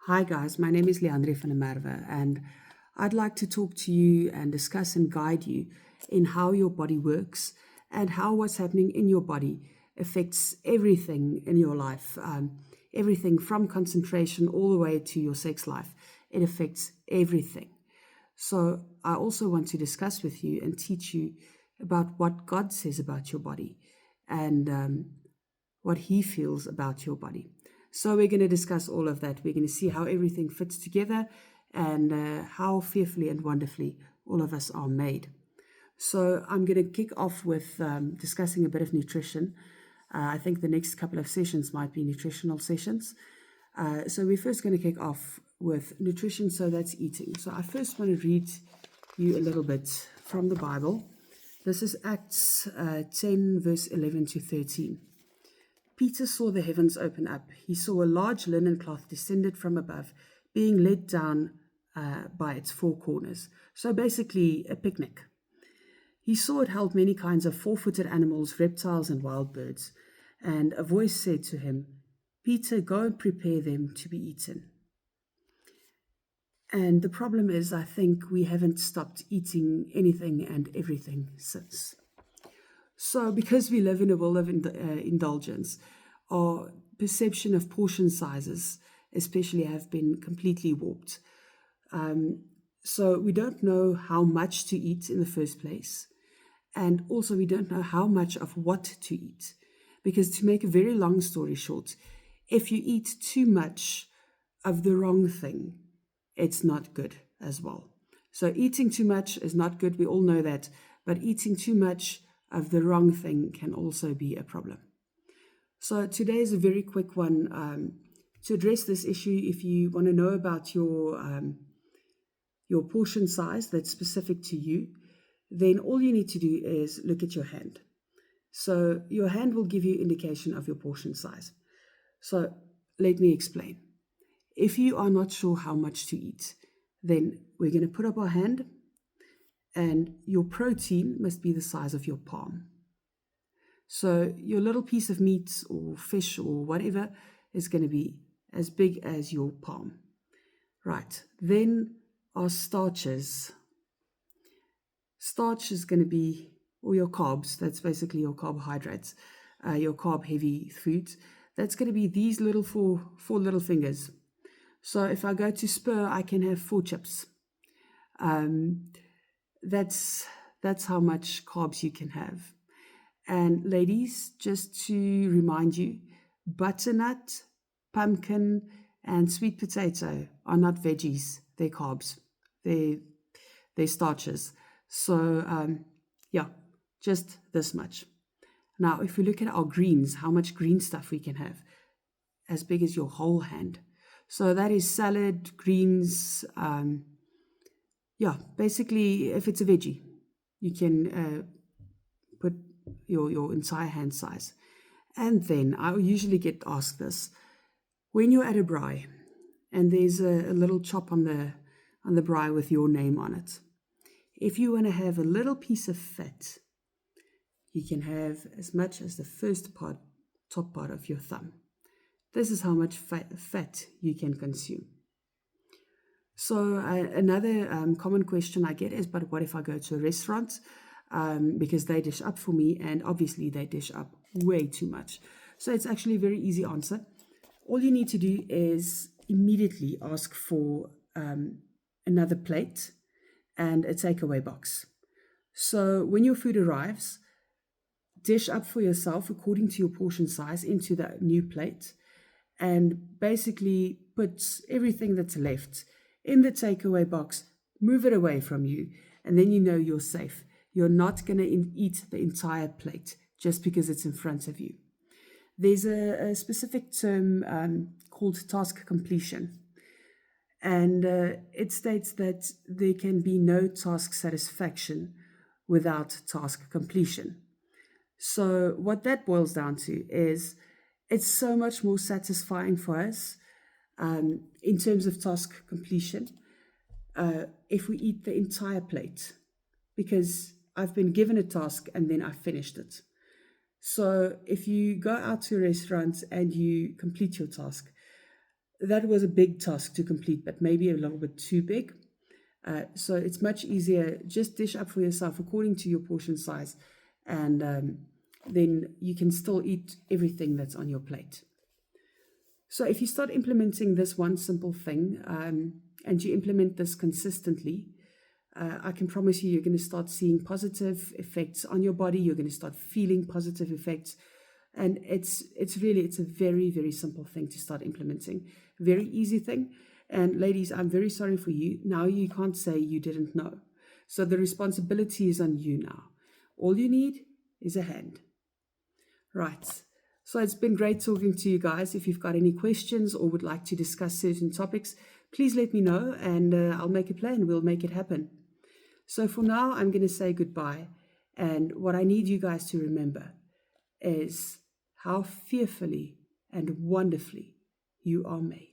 Hi guys, my name is Leandre van der Merwe and I'd like to talk to you and discuss and guide you in how your body works and how what's happening in your body affects everything in your life. Everything from concentration all the way to your sex life. It affects everything. So I also want to discuss with you and teach you about what God says about your body and what He feels about your body. So we're going to discuss all of that. We're going to see how everything fits together and how fearfully and wonderfully all of us are made. So I'm going to kick off with discussing a bit of nutrition. I think the next couple of sessions might be nutritional sessions. So we're first going to kick off with nutrition, so that's eating. So I first want to read you a little bit from the Bible. This is Acts 10, verse 11 to 13. Peter saw the heavens open up. He saw a large linen cloth descended from above, being let down by its four corners. So basically a picnic. He saw it held many kinds of four-footed animals, reptiles, and wild birds. And a voice said to him, "Peter, go and prepare them to be eaten." And the problem is, I think we haven't stopped eating anything and everything since. So because we live in a world of indulgence, our perception of portion sizes especially have been completely warped. So we don't know how much to eat in the first place. And also we don't know how much of what to eat. Because to make a very long story short, if you eat too much of the wrong thing, it's not good as well. So eating too much is not good, we all know that. But eating too much of the wrong thing can also be a problem. So today is a very quick one to address this issue. If you want to know about your portion size that's specific to you, then all you need to do is look at your hand. So your hand will give you indication of your portion size. So let me explain. If you are not sure how much to eat, then we're going to put up our hand, and your protein must be the size of your palm. So your little piece of meat or fish or whatever is going to be as big as your palm. Right, then our starches. Starch is going to be, or your carbs, that's basically your carbohydrates, your carb-heavy foods. That's going to be these little four little fingers. So if I go to Spur, I can have 4 chips. That's how much carbs you can have. And ladies, just to remind you, butternut, pumpkin, and sweet potato are not veggies. They're carbs. They're starches. So, yeah, just this much. Now, if we look at our greens, how much green stuff we can have, as big as your whole hand. So that is salad, greens, yeah, basically, if it's a veggie, you can put your entire hand size. And then I usually get asked this, when you're at a braai and there's a little chop on the braai with your name on it, if you want to have a little piece of fat, you can have as much as the first part, top part of your thumb. This is how much fat you can consume. So another common question I get is, but what if I go to a restaurant? Because they dish up for me, and obviously they dish up way too much. So it's actually a very easy answer. All you need to do is immediately ask for another plate and a takeaway box. So when your food arrives, dish up for yourself according to your portion size into that new plate, and basically put everything that's left in the takeaway box, move it away from you, and then you know you're safe. You're not going to eat the entire plate just because it's in front of you. There's a specific term called task completion. And it states that there can be no task satisfaction without task completion. So what that boils down to is it's so much more satisfying for us in terms of task completion if we eat the entire plate, because I've been given a task and then I finished it. So if you go out to a restaurant and you complete your task, that was a big task to complete, but maybe a little bit too big. So it's much easier. Just dish up for yourself according to your portion size, and then you can still eat everything that's on your plate. So if you start implementing this one simple thing, and you implement this consistently, I can promise you're going to start seeing positive effects on your body. You're going to start feeling positive effects. And it's a very, very simple thing to start implementing. Very easy thing. And ladies, I'm very sorry for you. Now you can't say you didn't know. So the responsibility is on you now. All you need is a hand. Right. So it's been great talking to you guys. If you've got any questions or would like to discuss certain topics, please let me know and I'll make a plan. We'll make it happen. So for now, I'm going to say goodbye. And what I need you guys to remember is how fearfully and wonderfully you are made.